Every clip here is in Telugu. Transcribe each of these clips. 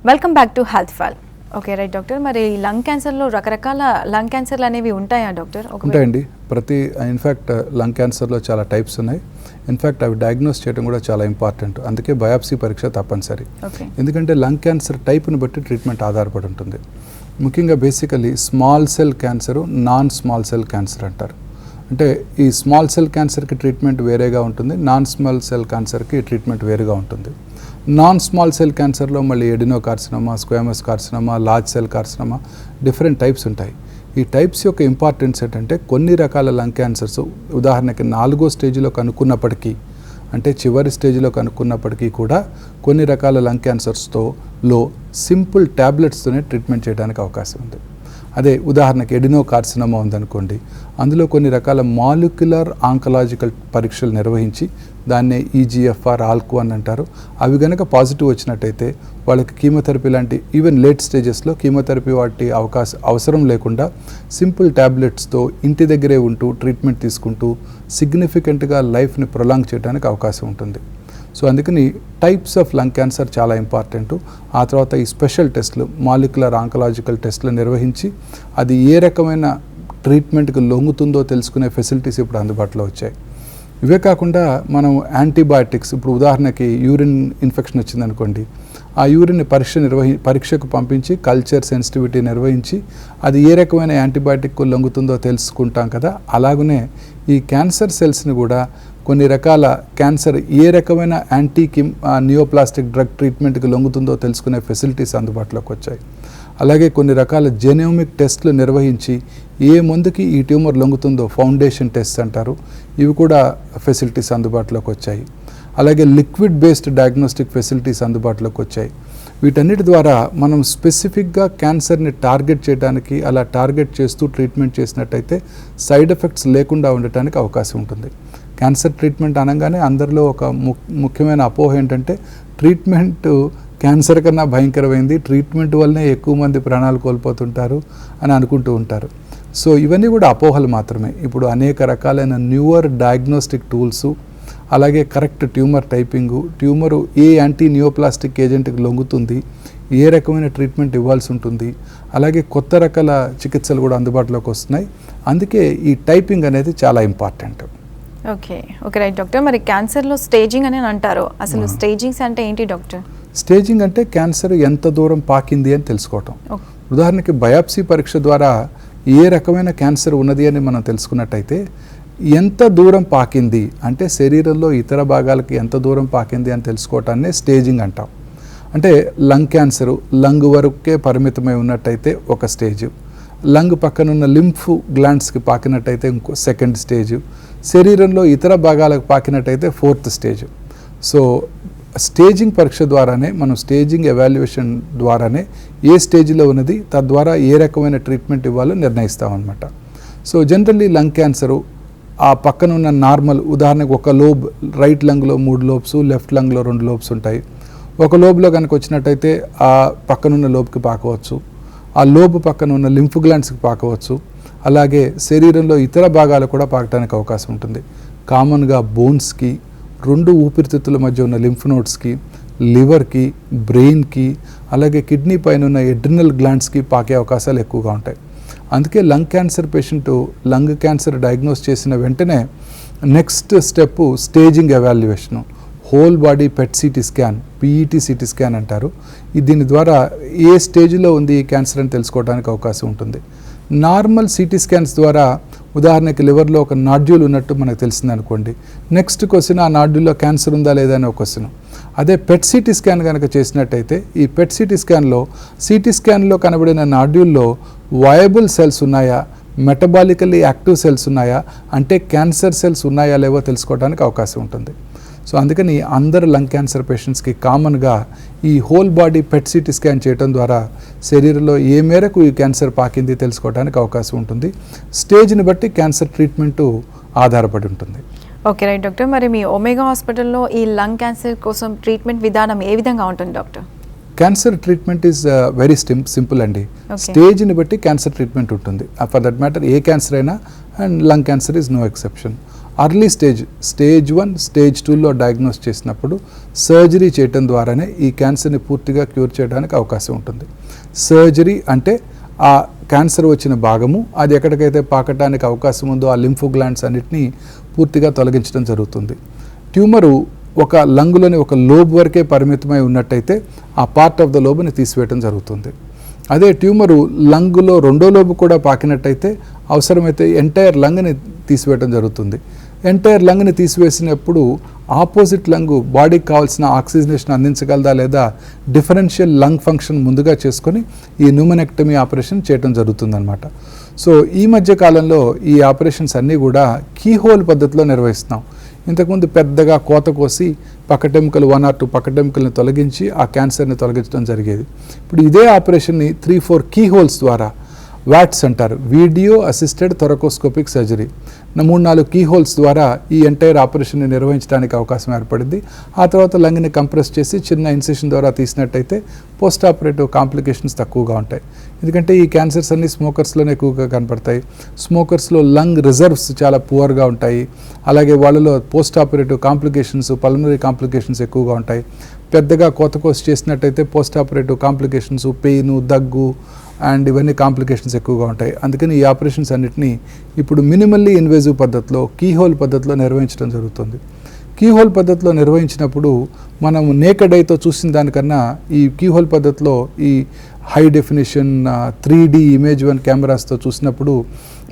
Welcome back to health fall. Okay right doctor, మరి లంగ్ క్యాన్సర్లో రకరకాల లంగ్ క్యాన్సర్లు అనేవి ఉంటాయా డాక్టర్? ఉంటాయండి. ఇన్ఫ్యాక్ట్ లంగ్ క్యాన్సర్లో చాలా టైప్స్ ఉన్నాయి. ఇన్ఫ్యాక్ట్ అవి డయాగ్నోస్ చేయడం కూడా చాలా ఇంపార్టెంట్. అందుకే బయాప్సీ పరీక్ష తప్పనిసరి. ఎందుకంటే లంగ్ క్యాన్సర్ టైప్ని బట్టి ట్రీట్మెంట్ ఆధారపడి ఉంటుంది. ముఖ్యంగా basically small cell cancer, non small cell cancer అంటారు. అంటే ఈ స్మాల్ సెల్ క్యాన్సర్కి ట్రీట్మెంట్ వేరేగా ఉంటుంది, నాన్ స్మాల్ సెల్ క్యాన్సర్కి ట్రీట్మెంట్ వేరుగా ఉంటుంది. నాన్ స్మాల్ సెల్ క్యాన్సర్లో మళ్ళీ adenocarcinoma, squamous carcinoma, large cell carcinoma, different types ఉంటాయి. ఈ టైప్స్ యొక్క ఇంపార్టెన్స్ ఏంటంటే కొన్ని రకాల లంగ్ క్యాన్సర్స్ ఉదాహరణకి 4వ స్టేజ్లో కనుక్కున్నప్పటికీ, అంటే చివరి స్టేజ్లో కనుక్కున్నప్పటికీ కూడా కొన్ని రకాల లంగ్ క్యాన్సర్స్తో సింపుల్ ట్యాబ్లెట్స్తోనే ట్రీట్మెంట్ చేయడానికి అవకాశం ఉంది. అదే ఉదాహరణకి ఎడినోకార్సినోమా ఉందనుకోండి, అందులో కొన్ని రకాల మాలిక్యులర్ ఆంకలాజికల్ పరీక్షలు నిర్వహించి దాన్నే ఈజీఎఫ్ఆర్, ఆల్క్1 అంటారు. అవి కనుక పాజిటివ్ వచ్చినట్టయితే వాళ్ళకి కీమోథెరపీ లాంటి ఈవెన్ లేట్ స్టేజెస్లో కీమోథెరపీ అవసరం లేకుండా సింపుల్ ట్యాబ్లెట్స్తో ఇంటి దగ్గరే ఉంటూ ట్రీట్మెంట్ తీసుకుంటూ సిగ్నిఫికెంట్గా లైఫ్ని ప్రొలాంగ్ చేయడానికి అవకాశం ఉంటుంది. సో అందుకని టైప్స్ ఆఫ్ లంగ్ క్యాన్సర్ చాలా ఇంపార్టెంట్. ఆ తర్వాత ఈ స్పెషల్ టెస్టులు, మాలిక్యులర్ ఆంకలాజికల్ టెస్టులు నిర్వహించి అది ఏ రకమైన ట్రీట్మెంట్కి లొంగుతుందో తెలుసుకునే ఫెసిలిటీస్ ఇప్పుడు అందుబాటులో వచ్చాయి. ఇవే కాకుండా మనం యాంటీబయాటిక్స్, ఇప్పుడు ఉదాహరణకి యూరిన్ ఇన్ఫెక్షన్ వచ్చిందనుకోండి, ఆ యూరిన్ పరీక్షకు పంపించి కల్చర్ సెన్సిటివిటీ నిర్వహించి అది ఏ రకమైన యాంటీబయాటిక్ లొంగుతుందో తెలుసుకుంటాం కదా. అలాగనే ఈ క్యాన్సర్ సెల్స్ని కూడా కొన్ని రకాల క్యాన్సర్ ఏ రకమైన నియోప్లాస్టిక్ డ్రగ్ ట్రీట్మెంట్కి లొంగుతుందో తెలుసుకునే ఫెసిలిటీస్ అందుబాటులోకి వచ్చాయి. అలాగే కొన్ని రకాల జెనోమిక్ టెస్ట్లు నిర్వహించి ఏ మందుకి ఈ ట్యూమర్ లొంగుతుందో ఫౌండేషన్ టెస్ట్ అంటారు, ఇవి కూడా ఫెసిలిటీస్ అందుబాటులోకి వచ్చాయి. అలాగే లిక్విడ్ బేస్డ్ డయాగ్నోస్టిక్ ఫెసిలిటీస్ అందుబాటులోకి వచ్చాయి. వీటన్నిటి ద్వారా మనం స్పెసిఫిక్గా క్యాన్సర్ని టార్గెట్ చేయడానికి, అలా టార్గెట్ చేస్తూ ట్రీట్మెంట్ చేసినట్టయితే సైడ్ ఎఫెక్ట్స్ లేకుండా ఉండటానికి అవకాశం ఉంటుంది. క్యాన్సర్ ట్రీట్మెంట్ అనగానే అందరిలో ఒక ముఖ్యమైన అపోహ ఏంటంటే ట్రీట్మెంట్ క్యాన్సర్ కన్నా భయంకరమైంది, ట్రీట్మెంట్ వల్లనే ఎక్కువ మంది ప్రాణాలు కోల్పోతుంటారు అని అనుకుంటూ ఉంటారు. సో ఇవన్నీ కూడా అపోహలు మాత్రమే. ఇప్పుడు అనేక రకాలైన న్యూవర్ డయాగ్నోస్టిక్ టూల్స్, అలాగే కరెక్ట్ ట్యూమర్ టైపింగు, ట్యూమరు ఏ నియోప్లాస్టిక్ ఏజెంట్కి లొంగుతుంది, ఏ రకమైన ట్రీట్మెంట్ ఇవ్వాల్సి ఉంటుంది, అలాగే కొత్త రకాల చికిత్సలు కూడా అందుబాటులోకి వస్తున్నాయి. అందుకే ఈ టైపింగ్ అనేది చాలా ఇంపార్టెంట్. ఓకే రైట్ డాక్టర్, మరి క్యాన్సర్లో స్టేజింగ్ అని అంటారు, అసలు స్టేజింగ్స్ అంటే ఏంటి డాక్టర్? స్టేజింగ్ అంటే క్యాన్సర్ ఎంత దూరం పాకింది అని తెలుసుకోవటం. ఉదాహరణకి బయాప్సీ పరీక్ష ద్వారా ఏ రకమైన క్యాన్సర్ ఉన్నది అని మనం తెలుసుకున్నట్టయితే ఎంత దూరం పాకింది అంటే శరీరంలో ఇతర భాగాలకి ఎంత దూరం పాకింది అని తెలుసుకోవటాన్నే స్టేజింగ్ అంటాం. అంటే లంగ్ క్యాన్సరు లంగ్ వరకే పరిమితమై ఉన్నట్టయితే ఒక స్టేజ్, లంగ్ పక్కనున్న లింఫ్ గ్లాండ్స్కి పాకినట్టయితే ఇంకో సెకండ్ స్టేజ్, శరీరంలో ఇతర భాగాలకు పాకినట్టయితే 4th స్టేజ్. సో స్టేజింగ్ పరీక్ష ద్వారానే మనం స్టేజింగ్ ఎవాల్యుయేషన్ ద్వారానే ఏ స్టేజ్లో ఉన్నది, తద్వారా ఏ రకమైన ట్రీట్మెంట్ ఇవ్వాలో నిర్ణయిస్తామన్నమాట. సో జనరల్లీ లంగ్ క్యాన్సరు ఆ పక్కన ఉన్న నార్మల్, ఉదాహరణకు ఒక లోబ్, రైట్ లంగ్లో 3 లోబ్స్, లెఫ్ట్ లంగ్లో 2 లోబ్స్ ఉంటాయి. ఒక లోబ్లో కనుక వచ్చినట్టయితే ఆ పక్కనున్న లోబ్కి పాకవచ్చు, ఆ లోబ్ పక్కన ఉన్న లింఫ్ గ్లాండ్స్కి పాకవచ్చు, అలాగే శరీరంలో ఇతర భాగాలు కూడా పాకడానికి అవకాశం ఉంటుంది. కామన్గా బోన్స్కి, 2 ఊపిరితిత్తుల మధ్య ఉన్న లింఫ్ నోడ్స్కి, లివర్కి, బ్రెయిన్కి, అలాగే కిడ్నీ పైన ఉన్న ఎడ్రినల్ గ్లాండ్స్కి పాకే అవకాశాలు ఎక్కువగా ఉంటాయి. అందుకే lung cancer patient lung cancer diagnose చేసిన వెంటనే next step staging evaluation, whole body PET CT scan, PET CT scan అంటారు. దీని ద్వారా ఏ స్టేజ్లో ఉంది ఈ క్యాన్సర్ అని తెలుసుకోవడానికి అవకాశం ఉంటుంది. నార్మల్ సిటీ స్కాన్స్ ద్వారా ఉదాహరణకి లివర్లో ఒక నాడ్యూల్ ఉన్నట్టు మనకు తెలిసింది అనుకోండి, నెక్స్ట్ క్వశ్చన్ ఆ నాడ్యూల్లో క్యాన్సర్ ఉందా లేదా అని ఒక క్వశ్చన్. అదే పెట్ సిటీ స్కాన్ కనుక చేసినట్టయితే ఈ పెట్ సిటీ స్కాన్లో కనబడిన నాడ్యూల్లో వయబుల్ సెల్స్ ఉన్నాయా, మెటబాలికల్లీ యాక్టివ్ సెల్స్ ఉన్నాయా, అంటే క్యాన్సర్ సెల్స్ ఉన్నాయా లేవో తెలుసుకోవడానికి అవకాశం ఉంటుంది. సో అందుకని అందరు లంగ్ క్యాన్సర్ పేషెంట్స్కి కామన్గా ఈ whole body PET CT scan చేయడం ద్వారా శరీరంలో ఏ మేరకు ఈ క్యాన్సర్ పాకింది తెలుసుకోవడానికి అవకాశం ఉంటుంది. స్టేజ్ని బట్టి క్యాన్సర్ ట్రీట్మెంటు ఆధారపడి ఉంటుంది. ఓకే రైట్ డాక్టర్, మరి మీ ఒమేగా హాస్పిటల్లో ఈ లంగ్ క్యాన్సర్ కోసం ట్రీట్మెంట్ విధానం ఏ విధంగా ఉంటుంది doctor? Cancer treatment is very simple అండి. స్టేజ్ని బట్టి క్యాన్సర్ ట్రీట్మెంట్ ఉంటుంది. ఫర్ దట్ మ్యాటర్ ఏ క్యాన్సర్ అయినా, and lung cancer is no exception. Early stage 1 stage 2లో డయాగ్నోస్ చేసినప్పుడు సర్జరీ చేయటం ద్వారానే ఈ క్యాన్సర్ని పూర్తిగా క్యూర్ చేయడానికి అవకాశం ఉంటుంది. సర్జరీ అంటే ఆ క్యాన్సర్ వచ్చిన భాగము అది ఎక్కడికైతే పాకటానికి అవకాశం ఉందో ఆ లింఫో గ్లాండ్స్ అన్నిటినీ పూర్తిగా తొలగించడం జరుగుతుంది. ట్యూమరు ఒక లంగ్లోని ఒక లోబ్ వరకే పరిమితమై ఉన్నట్టయితే ఆ పార్ట్ ఆఫ్ ద లోబ్ని తీసివేయడం జరుగుతుంది. అదే ట్యూమరు లంగ్లో రెండో లోబు కూడా పాకినట్టయితే అవసరమైతే ఎంటైర్ లంగ్ని తీసివేయడం జరుగుతుంది. ఎంటైర్ లంగ్ని తీసివేసినప్పుడు ఆపోజిట్ లంగ్ బాడీకి కావాల్సిన ఆక్సిజనేషన్ అందించగలదా లేదా డిఫరెన్షియల్ లంగ్ ఫంక్షన్ ముందుగా చేసుకొని ఈ న్యూమనెక్టమీ ఆపరేషన్ చేయడం జరుగుతుందన్నమాట. సో ఈ మధ్య కాలంలో ఈ ఆపరేషన్స్ అన్నీ కూడా కీహోల్ పద్ధతిలో నిర్వహిస్తున్నాం. ఇంతకుముందు పెద్దగా కోత కోసి పక్కటెముకలు 1 or 2 పక్కటెముకల్ని తొలగించి ఆ క్యాన్సర్ని తొలగించడం జరిగేది. ఇప్పుడు ఇదే ఆపరేషన్ని 3-4 కీ హోల్స్ ద్వారా వాట్స్ అంటారు, video assisted thoracoscopic surgery, 3-4 key holes ద్వారా ఈ ఎంటైర్ ఆపరేషన్ని నిర్వహించడానికి అవకాశం ఏర్పడింది. ఆ తర్వాత లంగ్ని కంప్రెస్ చేసి చిన్న ఇన్సిషన్ ద్వారా తీసినట్టయితే పోస్ట్ ఆపరేటివ్ కాంప్లికేషన్స్ తక్కువగా ఉంటాయి. ఎందుకంటే ఈ క్యాన్సర్స్ అన్ని స్మోకర్స్లోనే ఎక్కువగా కనపడతాయి. స్మోకర్స్లో లంగ్ రిజర్వ్స్ చాలా పువర్గా ఉంటాయి. అలాగే వాళ్ళలో post operative complications, pulmonary complications ఎక్కువగా ఉంటాయి. పెద్దగా కోత కోసి చేసినట్టయితే పోస్ట్ ఆపరేటివ్ కాంప్లికేషన్స్, పెయిన్, దగ్గు అండ్ ఇవన్నీ కాంప్లికేషన్స్ ఎక్కువగా ఉంటాయి. అందుకని ఈ ఆపరేషన్స్ అన్నిటినీ ఇప్పుడు మినిమల్లీ ఇన్వేజివ్ పద్ధతిలో కీహోల్ పద్ధతిలో నిర్వహించడం జరుగుతుంది. కీహోల్ పద్ధతిలో నిర్వహించినప్పుడు మనం నేకెడ్ ఐతో చూసిన దానికన్నా ఈ కీహోల్ పద్ధతిలో ఈ హై డెఫినేషన్ 3D ఇమేజ్ 1 కెమెరాస్తో చూసినప్పుడు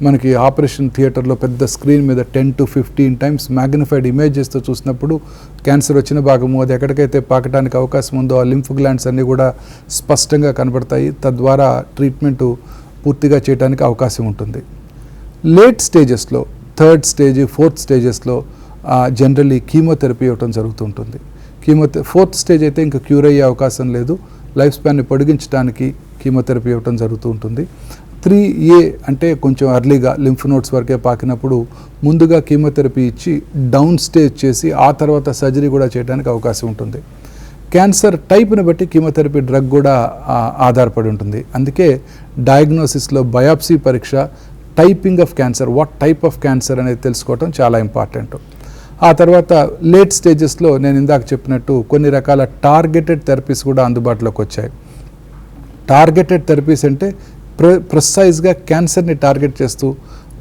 మనకి ఆపరేషన్ థియేటర్లో పెద్ద స్క్రీన్ మీద 10 to 15 times మ్యాగ్నిఫైడ్ ఇమేజెస్తో చూసినప్పుడు క్యాన్సర్ వచ్చిన భాగము అది ఎక్కడికైతే పాకటానికి అవకాశం ఉందో ఆ లింఫ్ గ్లాండ్స్ అన్నీ కూడా స్పష్టంగా కనబడతాయి. తద్వారా ట్రీట్మెంట్ పూర్తిగా చేయడానికి అవకాశం ఉంటుంది. లేట్ స్టేజెస్లో 3rd stage 4th stagesలో generally chemotherapy ఇవ్వటం జరుగుతుంటుంది. 4th stage అయితే ఇంకా క్యూర్ అయ్యే అవకాశం లేదు. లైఫ్ స్పాన్ని పొడిగించడానికి కీమోథెరపీ ఇవ్వటం జరుగుతూ ఉంటుంది. 3A అంటే కొంచెం అర్లీగా లింఫ్ నోడ్స్ వరకే పాకినప్పుడు ముందుగా కీమోథెరపీ ఇచ్చి డౌన్ స్టేజ్ చేసి ఆ తర్వాత సర్జరీ కూడా చేయడానికి అవకాశం ఉంటుంది. క్యాన్సర్ టైప్ని బట్టి కీమోథెరపీ డ్రగ్ కూడా ఆధారపడి ఉంటుంది. అందుకే డయాగ్నోసిస్లో బయాప్సీ పరీక్ష, typing of cancer, what type of cancer అనేది తెలుసుకోవటం చాలా ఇంపార్టెంట్. ఆ తర్వాత లేట్ స్టేజెస్లో నేను ఇందాక చెప్పినట్టు కొన్ని రకాల టార్గెటెడ్ థెరపీస్ కూడా అందుబాటులోకి వచ్చాయి. టార్గెటెడ్ థెరపీస్ అంటే ప్రిసైజ్గా క్యాన్సర్ని టార్గెట్ చేస్తూ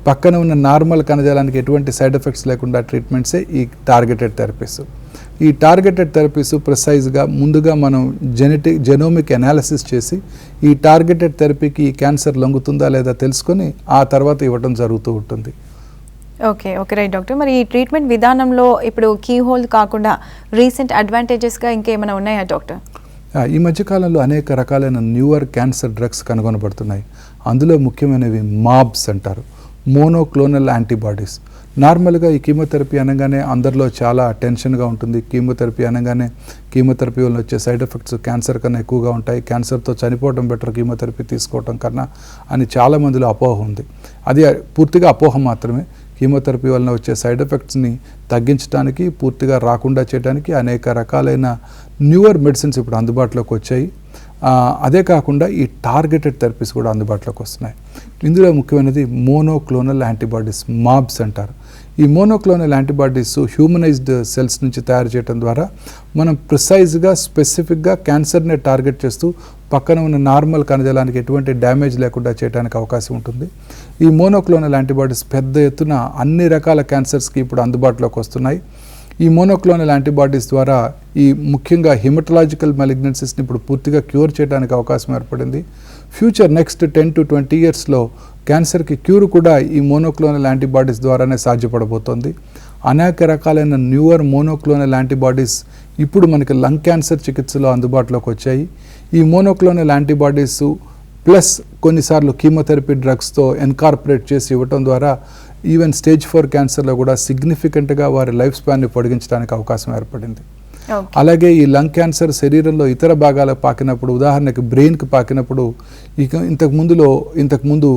పక్కన ఉన్న నార్మల్ కణజాలానికి ఎటువంటి సైడ్ ఎఫెక్ట్స్ లేకుండా ట్రీట్మెంట్సే ఈ టార్గెటెడ్ థెరపీస్. ఈ టార్గెటెడ్ థెరపీస్ ప్రిసైజ్గా ముందుగా మనం జెనోమిక్ అనాలిసిస్ చేసి ఈ టార్గెటెడ్ థెరపీకి ఈ క్యాన్సర్ లొంగుతుందా లేదా తెలుసుకొని ఆ తర్వాత ఇవ్వడం జరుగుతూ ఉంటుంది. Okay right doctor. మరి ఈ ట్రీట్మెంట్ విధానంలో ఇప్పుడు కీ హోల్ కాకుండా రీసెంట్ అడ్వాంటేజెస్గా ఇంకేమైనా ఉన్నాయా డాక్టర్? ఈ మధ్యకాలంలో అనేక రకాలైన న్యూయర్ క్యాన్సర్ డ్రగ్స్ కనుగొనబడుతున్నాయి. అందులో ముఖ్యమైనవి మాబ్స్ అంటారు, మోనోక్లోనల్ యాంటీబాడీస్. నార్మల్గా ఈ కీమోథెరపీ అనగానే అందరిలో చాలా టెన్షన్గా ఉంటుంది. కీమోథెరపీ అనగానే కీమోథెరపీ వల్ల వచ్చే సైడ్ ఎఫెక్ట్స్ క్యాన్సర్ కన్నా ఎక్కువగా ఉంటాయి, క్యాన్సర్తో చనిపోవడం బెటర్ కీమోథెరపీ తీసుకోవడం కన్నా అని చాలామందిలో అపోహ ఉంది. అది పూర్తిగా అపోహ మాత్రమే. కీమోథెరపీ వలన వచ్చే సైడ్ ఎఫెక్ట్స్ని తగ్గించడానికి, పూర్తిగా రాకుండా చేయడానికి అనేక రకాలైన న్యూయర్ మెడిసిన్స్ ఇప్పుడు అందుబాటులోకి వచ్చాయి. అదే కాకుండా ఈ టార్గెటెడ్ థెరపీస్ కూడా అందుబాటులోకి వస్తున్నాయి. ఇందులో ముఖ్యమైనది మోనోక్లోనల్ యాంటీబాడీస్, మాబ్స్ అంటారు. ఈ మోనోక్లోనల్ యాంటీబాడీస్ హ్యూమనైజ్డ్ సెల్స్ నుంచి తయారు చేయడం ద్వారా మనం ప్రిసైజ్గా స్పెసిఫిక్గా క్యాన్సర్ని టార్గెట్ చేస్తూ పక్కన ఉన్న నార్మల్ కణజాలానికి ఎటువంటి డ్యామేజ్ లేకుండా చేయడానికి అవకాశం ఉంటుంది. ఈ మోనోక్లోనల్ యాంటీబాడీస్ పెద్ద ఎత్తున అన్ని రకాల క్యాన్సర్స్కి ఇప్పుడు అందుబాటులోకి వస్తున్నాయి. ఈ మోనోక్లోనల్ యాంటీబాడీస్ ద్వారా ఈ ముఖ్యంగా హిమటలాజికల్ మెలిగ్నెన్సీస్ని ఇప్పుడు పూర్తిగా క్యూర్ చేయడానికి అవకాశం ఏర్పడింది. ఫ్యూచర్ నెక్స్ట్ 10 to 20 yearsలో క్యాన్సర్కి క్యూర్ కూడా ఈ మోనోక్లోనల్ యాంటీబాడీస్ ద్వారానే సాధ్యపడబోతోంది. అనేక రకాలైన న్యూయర్ మోనోక్లోనల్ యాంటీబాడీస్ ఇప్పుడు మనకి లంగ్ క్యాన్సర్ చికిత్సలో అందుబాటులోకి వచ్చాయి. ఈ మోనోక్లోనల్ యాంటీబాడీస్ ప్లస్ కొన్నిసార్లు కీమోథెరపీ డ్రగ్స్తో ఎన్కార్పొరేట్ చేసి ఇవ్వటం ద్వారా ఈవెన్ స్టేజ్ 4 క్యాన్సర్లో కూడా సిగ్నిఫికెంట్గా వారి లైఫ్ స్పాన్ని పొడిగించడానికి అవకాశం ఏర్పడింది. అలాగే ఈ లంగ్ క్యాన్సర్ శరీరంలో ఇతర భాగాలకు పాకినప్పుడు, ఉదాహరణకి బ్రెయిన్కి పాకినప్పుడు ఇంతకుముందు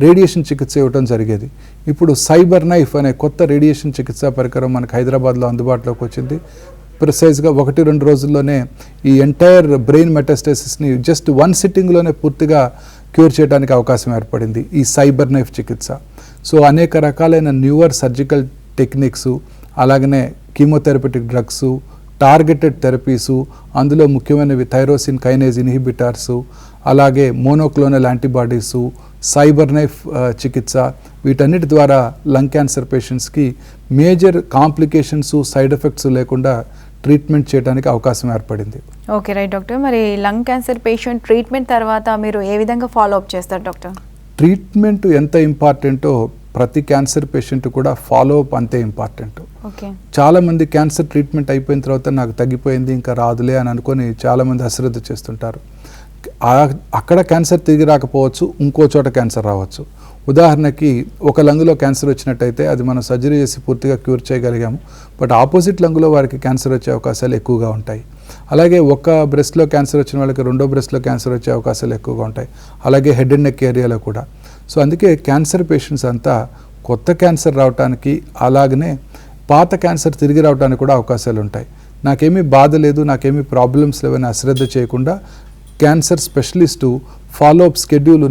రేడియేషన్ చికిత్స ఇవ్వడం జరిగేది. ఇప్పుడు సైబర్ నైఫ్ అనే కొత్త రేడియేషన్ చికిత్సా పరికరం మనకు హైదరాబాద్లో అందుబాటులోకి వచ్చింది. ప్రిసైజ్గా 1-2 రోజుల్లోనే ఈ ఎంటైర్ బ్రెయిన్ మెటాస్టేసిస్ని జస్ట్ 1 సిట్టింగ్లోనే పూర్తిగా క్యూర్ చేయడానికి అవకాశం ఏర్పడింది ఈ సైబర్ నైఫ్ చికిత్స. సో అనేక రకాలైన న్యూయర్ సర్జికల్ టెక్నిక్స్, అలాగనే కీమోథెరపెటిక్ డ్రగ్స్, టార్గెటెడ్ థెరపీసు, అందులో ముఖ్యమైనవి థైరోసిన్ కైనేజ్ ఇన్హిబిటార్సు, అలాగే మోనోక్లోనల్ యాంటీబాడీసు, సైబర్ నైఫ్ చికిత్స, వీటన్నిటి ద్వారా లంగ్ క్యాన్సర్ పేషెంట్స్కి మేజర్ కాంప్లికేషన్స్, సైడ్ ఎఫెక్ట్స్ లేకుండా ట్రీట్మెంట్ చేయడానికి అవకాశం ఏర్పడింది. Okay right doctor. మరి లంగ్ క్యాన్సర్ పేషెంట్ ట్రీట్మెంట్ తర్వాత మీరు ఏ విధంగా ఫాలో అప్ చేస్తారు డాక్టర్? ట్రీట్మెంట్ ఎంత ఇంపార్టెంటో ప్రతి క్యాన్సర్ పేషెంట్ కూడా ఫాలో అప్ అంతే ఇంపార్టెంట్. ఓకే. చాలామంది క్యాన్సర్ ట్రీట్మెంట్ అయిపోయిన తర్వాత నాకు తగ్గిపోయింది ఇంకా రాదులే అని అనుకొని చాలామంది అశ్రద్ధ చేస్తుంటారు. అక్కడ క్యాన్సర్ తిరిగి రాకపోవచ్చు, ఇంకో చోట క్యాన్సర్ రావచ్చు. ఉదాహరణకి ఒక లంగులో క్యాన్సర్ వచ్చినట్టయితే అది మనం సర్జరీ చేసి పూర్తిగా క్యూర్ చేయగలిగాము, బట్ ఆపోజిట్ లంగులో వారికి క్యాన్సర్ వచ్చే అవకాశాలు ఎక్కువగా ఉంటాయి. అలాగే ఒక బ్రెస్ట్లో క్యాన్సర్ వచ్చిన వాళ్ళకి రెండో బ్రెస్ట్లో క్యాన్సర్ వచ్చే అవకాశాలు ఎక్కువగా ఉంటాయి, అలాగే హెడ్ అండ్ నెక్ ఏరియాలో కూడా. సో అందుకే క్యాన్సర్ పేషెంట్స్ అంతా కొత్త క్యాన్సర్ రావడానికి, అలాగనే పాత క్యాన్సర్ తిరిగి రావడానికి కూడా అవకాశాలు ఉంటాయి. నాకేమీ బాధ లేదు, నాకేమీ ప్రాబ్లమ్స్ లేవని అశ్రద్ధ చేయకుండా క్యాన్సర్ స్పెషలిస్టు ఫాలోఅప్ షెడ్యూల్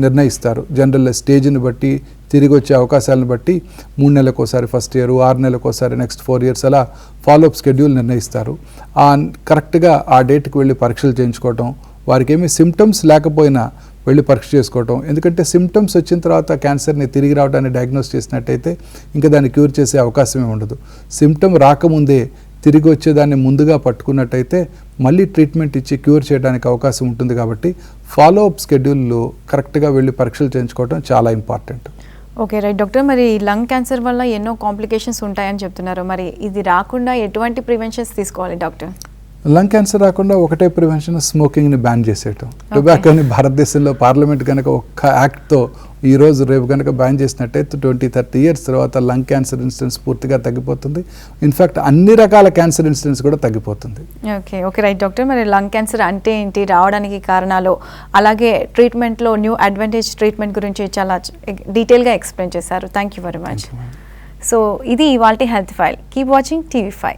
నిర్ణయిస్తారు. జనరల్ స్టేజ్ని బట్టి, తిరిగి వచ్చే అవకాశాలను బట్టి 3 నెలలకోసారి ఫస్ట్ ఇయర్, 6 నెలలకోసారి నెక్స్ట్ 4 ఇయర్స్ అలా ఫాలోఅప్ షెడ్యూల్ నిర్ణయిస్తారు. కరెక్ట్గా ఆ డేట్కి వెళ్ళి పరీక్షలు చేయించుకోవటం, వారికి ఏమీ సిమ్టమ్స్ లేకపోయినా వెళ్ళి పరీక్ష చేసుకోవటం. ఎందుకంటే సిమ్టమ్స్ వచ్చిన తర్వాత క్యాన్సర్ని తిరిగి రావడాన్ని డయాగ్నోస్ చేసినట్టయితే ఇంకా దాన్ని క్యూర్ చేసే అవకాశమే ఉండదు. సిమ్టమ్ రాకముందే తిరిగి వచ్చేదాన్ని ముందుగా పట్టుకున్నట్టయితే మళ్ళీ ట్రీట్మెంట్ ఇచ్చి క్యూర్ చేయడానికి అవకాశం ఉంటుంది. కాబట్టి ఫాలోఅప్ షెడ్యూల్లో కరెక్ట్గా వెళ్ళి పరీక్షలు చేయించుకోవడం చాలా ఇంపార్టెంట్. Okay right doctor. మరి లంగ్ క్యాన్సర్ వల్ల ఎన్నో కాంప్లికేషన్స్ ఉంటాయని చెప్తున్నారు. మరి ఇది రాకుండా ఎటువంటి ప్రివెన్షన్స్ తీసుకోవాలి డాక్టర్? లంగ్ క్యాన్సర్ రాకుండా ఒకటే ప్రివెన్షన్, స్మోకింగ్ని బ్యాన్ చేసేయటం. టొబాకోని భారతదేశంలో పార్లమెంట్ కనుక ఒక్క యాక్ట్తో ఈరోజు రేపు కనుక బ్యాన్ చేసినట్టయితే 20-30 ఇయర్స్ తర్వాత లంగ్ క్యాన్సర్ ఇన్సిడెన్స్ పూర్తిగా తగ్గిపోతుంది. ఇన్ఫ్యాక్ట్ అన్ని రకాల క్యాన్సర్ ఇన్సిడెన్స్ కూడా తగ్గిపోతుంది. Okay right doctor. మరి లంగ్ క్యాన్సర్ అంటే ఏంటి, రావడానికి కారణాలు, అలాగే ట్రీట్మెంట్లో న్యూ అడ్వాంటేజ్ ట్రీట్మెంట్ గురించి చాలా డీటెయిల్గా ఎక్స్ప్లెయిన్ చేశారు. Thank you very much. So ఇది ఇవాల్టి health file. Keep watching TV5.